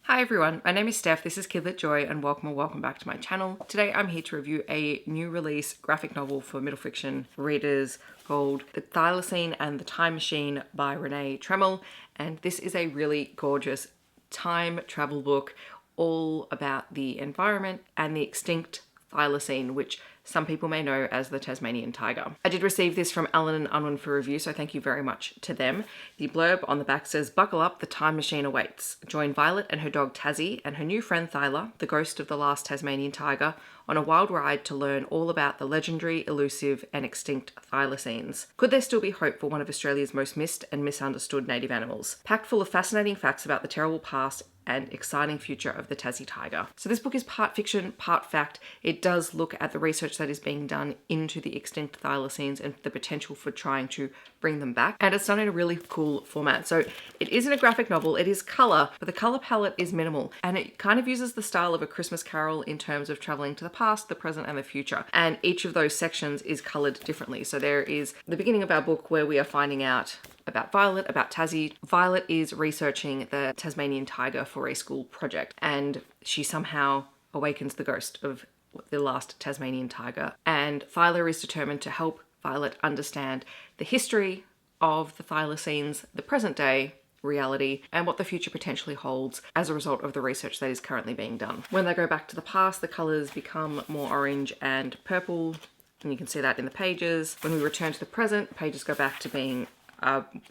Hi everyone, my name is Steph, this is Kidlit Joy and welcome back to my channel. Today I'm here to review a new release graphic novel for middle fiction readers called The Thylacine and the Time Machine by Renee Treml, and this is a really gorgeous time travel book all about the environment and the extinct thylacine, which some people may know as the Tasmanian Tiger. I did receive this from Allen & Unwin for review, so thank you very much to them. The blurb on the back says, "Buckle up, the time machine awaits. Join Violet and her dog Tassie and her new friend Thyla, the ghost of the last Tasmanian tiger, on a wild ride to learn all about the legendary, elusive and extinct thylacines. Could there still be hope for one of Australia's most missed and misunderstood native animals? Packed full of fascinating facts about the terrible past and exciting future of the Tassie tiger." So this book is part fiction, part fact. It does look at the research that is being done into the extinct thylacines and the potential for trying to bring them back. And it's done in a really cool format. So it isn't a graphic novel, it is color, but the color palette is minimal. And it kind of uses the style of A Christmas Carol in terms of traveling to the past, the present and the future. And each of those sections is colored differently. So there is the beginning of our book where we are finding out about Violet, about Tassie. Violet is researching the Tasmanian tiger for a school project, and she somehow awakens the ghost of the last Tasmanian tiger. And Thyla is determined to help Violet understand the history of the thylacines, the present day reality, and what the future potentially holds as a result of the research that is currently being done. When they go back to the past, the colors become more orange and purple, and you can see that in the pages. When we return to the present, pages go back to being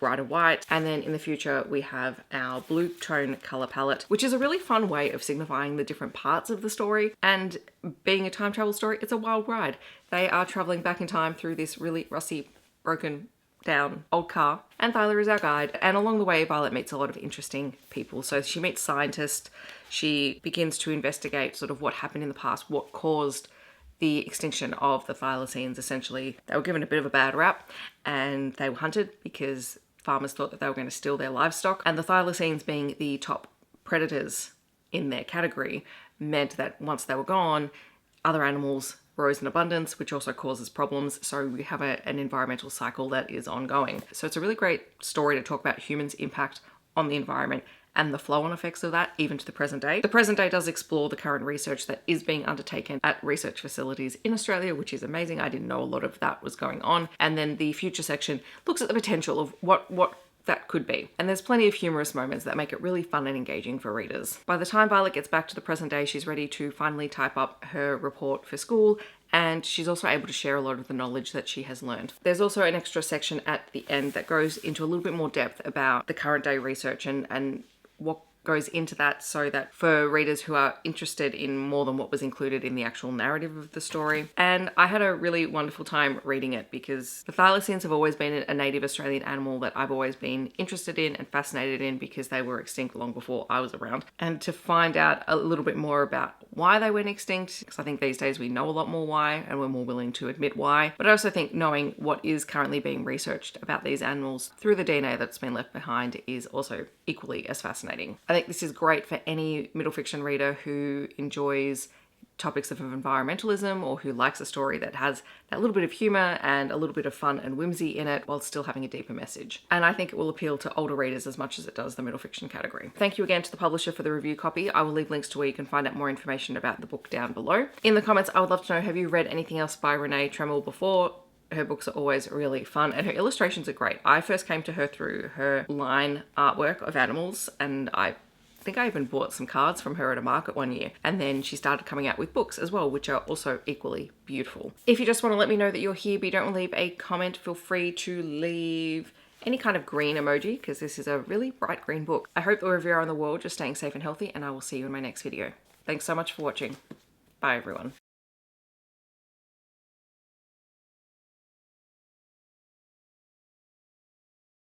brighter white, and then in the future we have our blue tone color palette, which is a really fun way of signifying the different parts of the story. And being a time travel story, it's a wild ride. They are traveling back in time through this really rusty, broken down old car, and Thyla is our guide. And along the way, Violet meets a lot of interesting people. So she meets scientists, she begins to investigate sort of what happened in the past, what caused the extinction of the thylacines. Essentially, they were given a bit of a bad rap and they were hunted because farmers thought that they were going to steal their livestock. And the thylacines, being the top predators in their category, meant that once they were gone, other animals rose in abundance, which also causes problems. So we have an environmental cycle that is ongoing. So it's a really great story to talk about humans' impact on the environment and the flow-on effects of that even to the present day. The present day does explore the current research that is being undertaken at research facilities in Australia, which is amazing. I didn't know a lot of that was going on. And then the future section looks at the potential of what that could be. And there's plenty of humorous moments that make it really fun and engaging for readers. By the time Violet gets back to the present day, she's ready to finally type up her report for school, and she's also able to share a lot of the knowledge that she has learned. There's also an extra section at the end that goes into a little bit more depth about the current day research and what goes into that, so that for readers who are interested in more than what was included in the actual narrative of the story. And I had a really wonderful time reading it because the thylacines have always been a native Australian animal that I've always been interested in and fascinated in because they were extinct long before I was around. And to find out a little bit more about why they went extinct, because I think these days we know a lot more why and we're more willing to admit why. But I also think knowing what is currently being researched about these animals through the DNA that's been left behind is also equally as fascinating. I think this is great for any middle fiction reader who enjoys topics of environmentalism or who likes a story that has that little bit of humor and a little bit of fun and whimsy in it while still having a deeper message. And I think it will appeal to older readers as much as it does the middle fiction category. Thank you again to the publisher for the review copy. I will leave links to where you can find out more information about the book down below. In the comments, I would love to know, have you read anything else by Renee Treml before? Her books are always really fun and her illustrations are great. I first came to her through her line artwork of animals, and I think I even bought some cards from her at a market one year. And then she started coming out with books as well, which are also equally beautiful. If you just want to let me know that you're here but you don't want to leave a comment, feel free to leave any kind of green emoji because this is a really bright green book. I hope that wherever you are in the world, you're staying safe and healthy, and I will see you in my next video. Thanks so much for watching. Bye everyone.